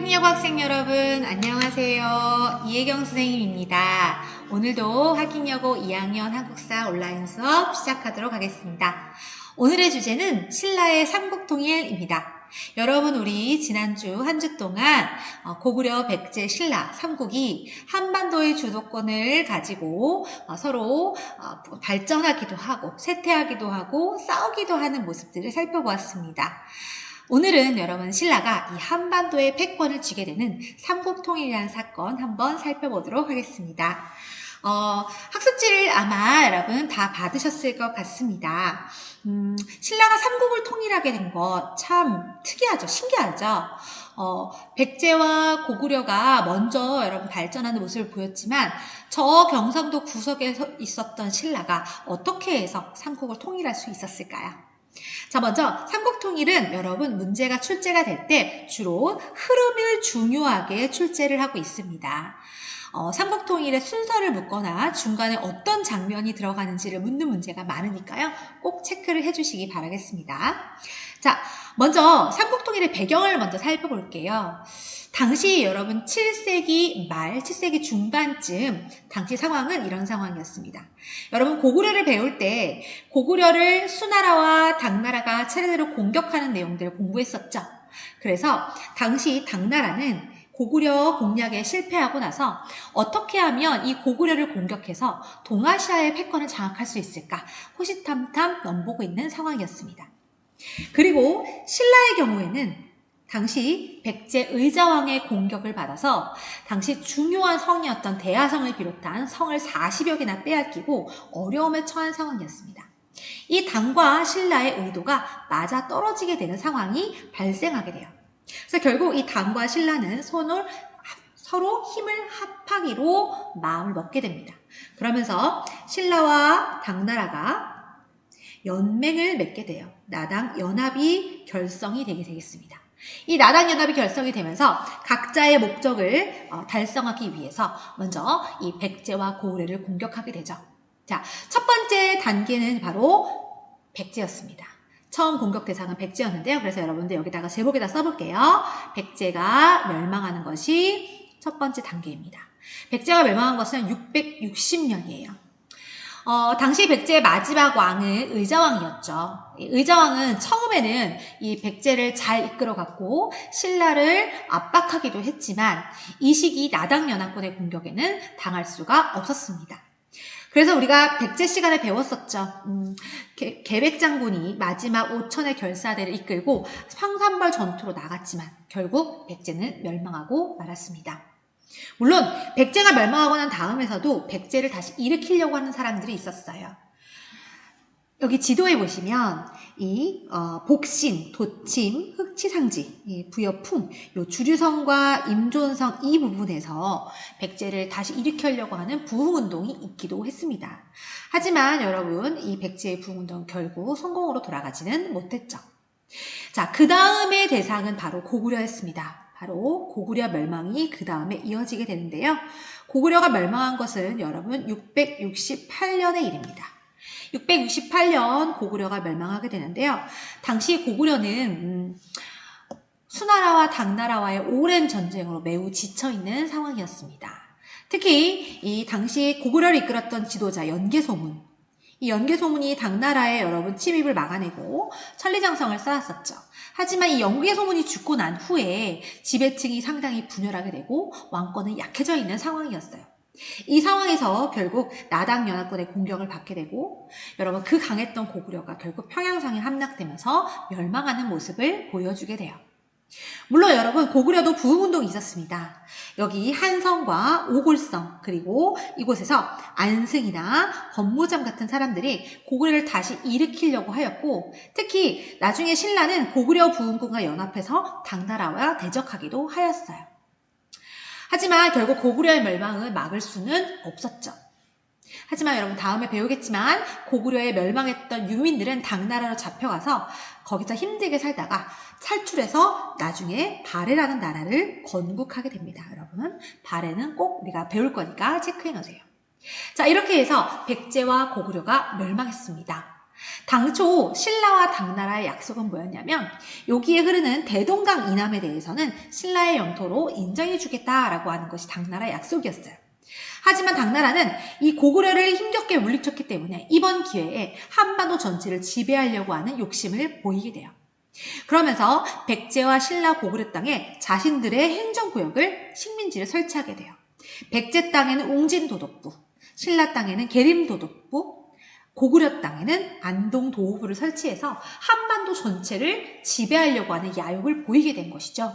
학인여고 학생 여러분 안녕하세요. 이혜경 선생님입니다. 오늘도 학인여고 2학년 한국사 온라인 수업 시작하도록 하겠습니다. 오늘의 주제는 신라의 삼국통일입니다. 여러분 우리 지난주 한 주 동안 고구려, 백제, 신라 삼국이 한반도의 주도권을 가지고 서로 발전하기도 하고 쇠퇴하기도 하고 싸우기도 하는 모습들을 살펴보았습니다. 오늘은 여러분 신라가 이 한반도의 패권을 쥐게 되는 삼국통일이라는 사건 한번 살펴보도록 하겠습니다. 학습지를 아마 여러분 다 받으셨을 것 같습니다. 신라가 삼국을 통일하게 된 것 참 특이하죠. 신기하죠. 백제와 고구려가 먼저 여러분 발전하는 모습을 보였지만 저 경상도 구석에 있었던 신라가 어떻게 해서 삼국을 통일할 수 있었을까요? 자, 먼저 삼국통일은 여러분 문제가 출제가 될 때 주로 흐름을 중요하게 출제를 하고 있습니다. 삼국통일의 순서를 묻거나 중간에 어떤 장면이 들어가는지를 묻는 문제가 많으니까요. 꼭 체크를 해주시기 바라겠습니다. 자, 먼저 삼국통일의 배경을 먼저 살펴볼게요. 당시 여러분 7세기 말, 7세기 중반쯤 당시 상황은 이런 상황이었습니다. 여러분 고구려를 배울 때 고구려를 수나라와 당나라가 차례대로 공격하는 내용들을 공부했었죠. 그래서 당시 당나라는 고구려 공략에 실패하고 나서 어떻게 하면 이 고구려를 공격해서 동아시아의 패권을 장악할 수 있을까 호시탐탐 넘보고 있는 상황이었습니다. 그리고 신라의 경우에는 당시 백제 의자왕의 공격을 받아서 당시 중요한 성이었던 대하성을 비롯한 성을 40여 개나 빼앗기고 어려움에 처한 상황이었습니다. 이 당과 신라의 의도가 맞아 떨어지게 되는 상황이 발생하게 돼요. 그래서 결국 이 당과 신라는 서로 힘을 합하기로 마음을 먹게 됩니다. 그러면서 신라와 당나라가 연맹을 맺게 돼요. 나당 연합이 결성이 되게 되겠습니다. 이 나당 연합이 결성이 되면서 각자의 목적을 달성하기 위해서 먼저 이 백제와 고구려를 공격하게 되죠. 자, 첫 번째 단계는 바로 백제였습니다. 처음 공격 대상은 백제였는데요. 그래서 여러분들 여기다가 제목에다 써볼게요. 백제가 멸망하는 것이 첫 번째 단계입니다. 백제가 멸망한 것은 660년이에요. 당시 백제의 마지막 왕은 의자왕이었죠. 의자왕은 처음에는 이 백제를 잘 이끌어갔고 신라를 압박하기도 했지만 이 시기 나당연합군의 공격에는 당할 수가 없었습니다. 그래서 우리가 백제 시간에 배웠었죠. 계백장군이 마지막 5천의 결사대를 이끌고 황산벌 전투로 나갔지만 결국 백제는 멸망하고 말았습니다. 물론 백제가 멸망하고 난 다음에서도 백제를 다시 일으키려고 하는 사람들이 있었어요. 여기 지도에 보시면 이 복신, 도침, 흑치상지, 부여풍, 요 주류성과 임존성 이 부분에서 백제를 다시 일으키려고 하는 부흥운동이 있기도 했습니다. 하지만 여러분 이 백제의 부흥운동 결국 성공으로 돌아가지는 못했죠. 자, 그 다음의 대상은 바로 고구려였습니다. 바로 고구려 멸망이 그 다음에 이어지게 되는데요. 고구려가 멸망한 것은 여러분 668년의 일입니다. 668년 고구려가 멸망하게 되는데요. 당시 고구려는 수나라와 당나라와의 오랜 전쟁으로 매우 지쳐있는 상황이었습니다. 특히 이 당시 고구려를 이끌었던 지도자 연개소문, 이 연개소문이 당나라의 여러분 침입을 막아내고 천리장성을 쌓았었죠. 하지만 이 연개소문이 죽고 난 후에 지배층이 상당히 분열하게 되고 왕권은 약해져 있는 상황이었어요. 이 상황에서 결국 나당연합군의 공격을 받게 되고 여러분 그 강했던 고구려가 결국 평양성에 함락되면서 멸망하는 모습을 보여주게 돼요. 물론 여러분 고구려도 부흥운동이 있었습니다. 여기 한성과 오골성 그리고 이곳에서 안승이나 권무잠 같은 사람들이 고구려를 다시 일으키려고 하였고 특히 나중에 신라는 고구려 부흥군과 연합해서 당나라와 대적하기도 하였어요. 하지만 결국 고구려의 멸망을 막을 수는 없었죠. 하지만 여러분 다음에 배우겠지만 고구려에 멸망했던 유민들은 당나라로 잡혀가서 거기서 힘들게 살다가 탈출해서 나중에 발해라는 나라를 건국하게 됩니다. 여러분 발해는 꼭 우리가 배울 거니까 체크해 놓으세요. 자, 이렇게 해서 백제와 고구려가 멸망했습니다. 당초 신라와 당나라의 약속은 뭐였냐면 여기에 흐르는 대동강 이남에 대해서는 신라의 영토로 인정해주겠다라고 하는 것이 당나라의 약속이었어요. 하지만 당나라는 이 고구려를 힘겹게 물리쳤기 때문에 이번 기회에 한반도 전체를 지배하려고 하는 욕심을 보이게 돼요. 그러면서 백제와 신라 고구려 땅에 자신들의 행정구역을 식민지를 설치하게 돼요. 백제 땅에는 웅진도독부, 신라 땅에는 계림도독부, 고구려 땅에는 안동도호부를 설치해서 한반도 전체를 지배하려고 하는 야욕을 보이게 된 것이죠.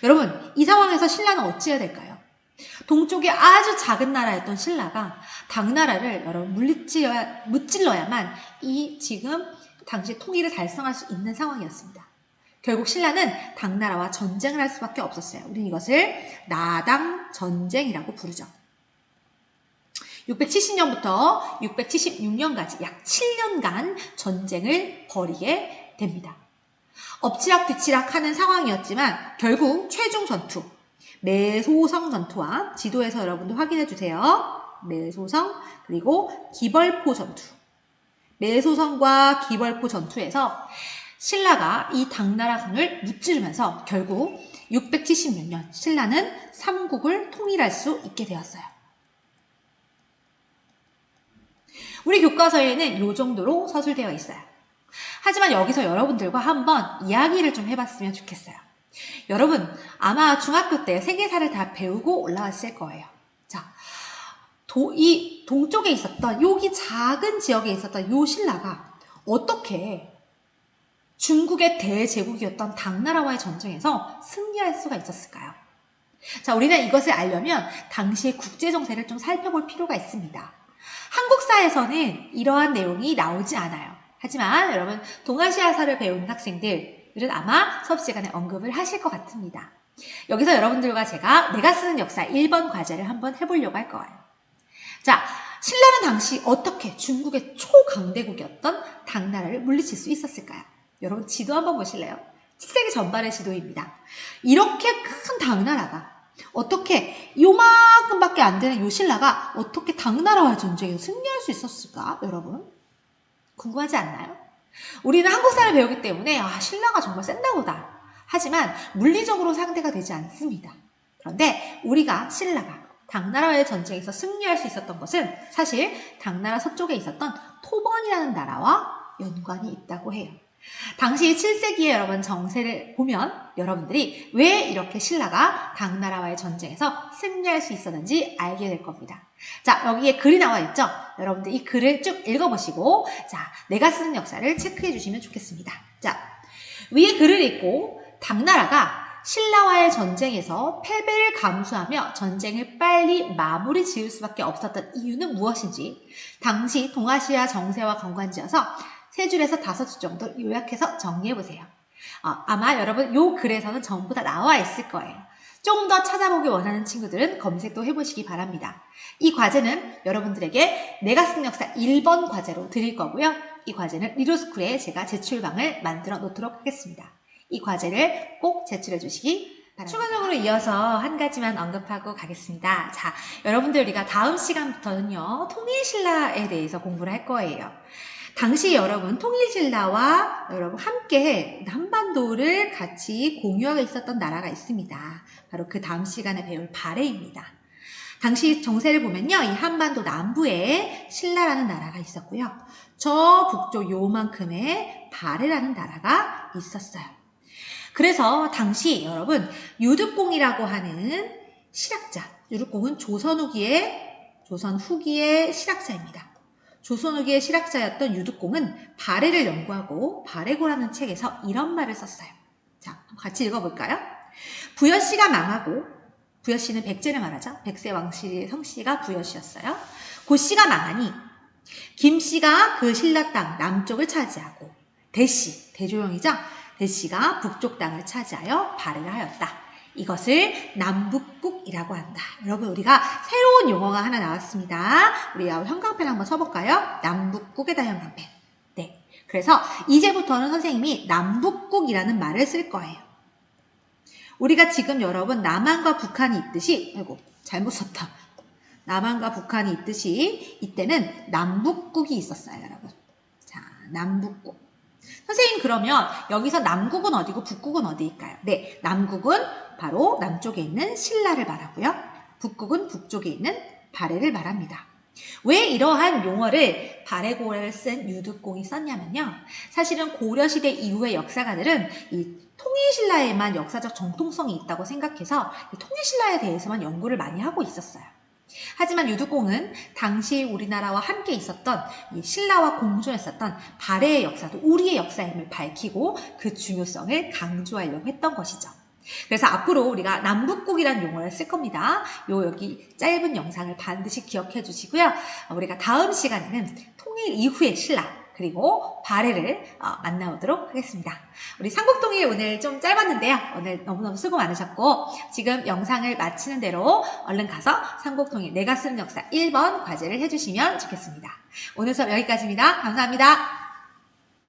여러분, 이 상황에서 신라는 어찌해야 될까요? 동쪽에 아주 작은 나라였던 신라가 당나라를 여러분 무찔러야만 이 지금 당시 통일을 달성할 수 있는 상황이었습니다. 결국 신라는 당나라와 전쟁을 할 수밖에 없었어요. 우리는 이것을 나당 전쟁이라고 부르죠. 670년부터 676년까지 약 7년간 전쟁을 벌이게 됩니다. 엎치락뒤치락 하는 상황이었지만 결국 최종 전투, 매소성 전투와 지도에서 여러분들 확인해 주세요. 매소성 그리고 기벌포 전투. 매소성과 기벌포 전투에서 신라가 이 당나라군을 무찌르면서 결국 676년 신라는 삼국을 통일할 수 있게 되었어요. 우리 교과서에는 이 정도로 서술되어 있어요. 하지만 여기서 여러분들과 한번 이야기를 좀 해봤으면 좋겠어요. 여러분 아마 중학교 때 세계사를 다 배우고 올라왔을 거예요. 자, 이 동쪽에 있었던 여기 작은 지역에 있었던 요 신라가 어떻게 중국의 대제국이었던 당나라와의 전쟁에서 승리할 수가 있었을까요? 자, 우리는 이것을 알려면 당시의 국제정세를 좀 살펴볼 필요가 있습니다. 한국사에서는 이러한 내용이 나오지 않아요. 하지만 여러분 동아시아사를 배우는 학생들은 아마 수업 시간에 언급을 하실 것 같습니다. 여기서 여러분들과 제가 내가 쓰는 역사 1번 과제를 한번 해보려고 할 거예요. 자, 신라는 당시 어떻게 중국의 초강대국이었던 당나라를 물리칠 수 있었을까요? 여러분 지도 한번 보실래요? 7세기 전반의 지도입니다. 이렇게 큰 당나라가 어떻게 요만큼밖에 안 되는 요 신라가 어떻게 당나라와의 전쟁에서 승리할 수 있었을까? 여러분 궁금하지 않나요? 우리는 한국사를 배우기 때문에 신라가 정말 센가 보다. 하지만 물리적으로 상대가 되지 않습니다. 그런데 우리가 신라가 당나라와의 전쟁에서 승리할 수 있었던 것은 사실 당나라 서쪽에 있었던 토번이라는 나라와 연관이 있다고 해요. 당시 7세기의 여러분 정세를 보면 여러분들이 왜 이렇게 신라가 당나라와의 전쟁에서 승리할 수 있었는지 알게 될 겁니다. 자, 여기에 글이 나와 있죠? 여러분들 이 글을 쭉 읽어보시고 자, 내가 쓰는 역사를 체크해 주시면 좋겠습니다. 자, 위에 글을 읽고 당나라가 신라와의 전쟁에서 패배를 감수하며 전쟁을 빨리 마무리 지을 수밖에 없었던 이유는 무엇인지 당시 동아시아 정세와 관관지어서 3줄에서 5줄 정도 요약해서 정리해보세요. 아마 여러분 요 글에서는 전부 다 나와 있을 거예요. 좀 더 찾아보기 원하는 친구들은 검색도 해보시기 바랍니다. 이 과제는 여러분들에게 내가 쓴 역사 1번 과제로 드릴 거고요. 이 과제는 리로스쿨에 제가 제출방을 만들어 놓도록 하겠습니다. 이 과제를 꼭 제출해 주시기 바랍니다. 추가적으로 이어서 한 가지만 언급하고 가겠습니다. 자, 여러분들 우리가 다음 시간부터는요. 통일신라에 대해서 공부를 할 거예요. 당시 여러분 통일신라와 여러분 함께 한반도를 같이 공유하고 있었던 나라가 있습니다. 바로 그 다음 시간에 배울 발해입니다. 당시 정세를 보면요. 이 한반도 남부에 신라라는 나라가 있었고요. 저 북쪽 요만큼의 발해라는 나라가 있었어요. 그래서 당시 여러분 유득공이라고 하는 실학자, 유득공은 조선 후기의 실학자입니다. 조선 후기의 실학자였던 유득공은 발해를 연구하고 발해고라는 책에서 이런 말을 썼어요. 자, 같이 읽어볼까요? 부여씨가 망하고, 부여씨는 백제를 말하죠. 백세 왕실의 성씨가 부여씨였어요. 고씨가 망하니 김씨가 그 신라 땅 남쪽을 차지하고 대씨, 대조영이죠. 대씨가 북쪽 땅을 차지하여 발해를 하였다. 이것을 남북국이라고 한다. 여러분 우리가 새로운 용어가 하나 나왔습니다. 우리 형광펜 한번 써볼까요? 남북국에다 형광펜. 네. 그래서 이제부터는 선생님이 남북국이라는 말을 쓸 거예요. 우리가 지금 여러분 남한과 북한이 있듯이 아이고 잘못 썼다. 남한과 북한이 있듯이 이때는 남북국이 있었어요. 여러분. 자, 남북국. 선생님 그러면 여기서 남국은 어디고 북국은 어디일까요? 네, 남국은 바로 남쪽에 있는 신라를 말하고요. 북국은 북쪽에 있는 발해를 말합니다. 왜 이러한 용어를 발해고래를 쓴 유득공이 썼냐면요. 사실은 고려시대 이후의 역사가들은 이 통일신라에만 역사적 정통성이 있다고 생각해서 이 통일신라에 대해서만 연구를 많이 하고 있었어요. 하지만 유득공은 당시 우리나라와 함께 있었던 이 신라와 공존했었던 발해의 역사도 우리의 역사임을 밝히고 그 중요성을 강조하려고 했던 것이죠. 그래서 앞으로 우리가 남북국이라는 용어를 쓸 겁니다. 여기 짧은 영상을 반드시 기억해 주시고요. 우리가 다음 시간에는 통일 이후의 신라 그리고 발해를 만나보도록 하겠습니다. 우리 삼국통일 오늘 좀 짧았는데요. 오늘 너무너무 수고 많으셨고 지금 영상을 마치는 대로 얼른 가서 삼국통일 내가 쓰는 역사 1번 과제를 해주시면 좋겠습니다. 오늘 수업 여기까지입니다. 감사합니다.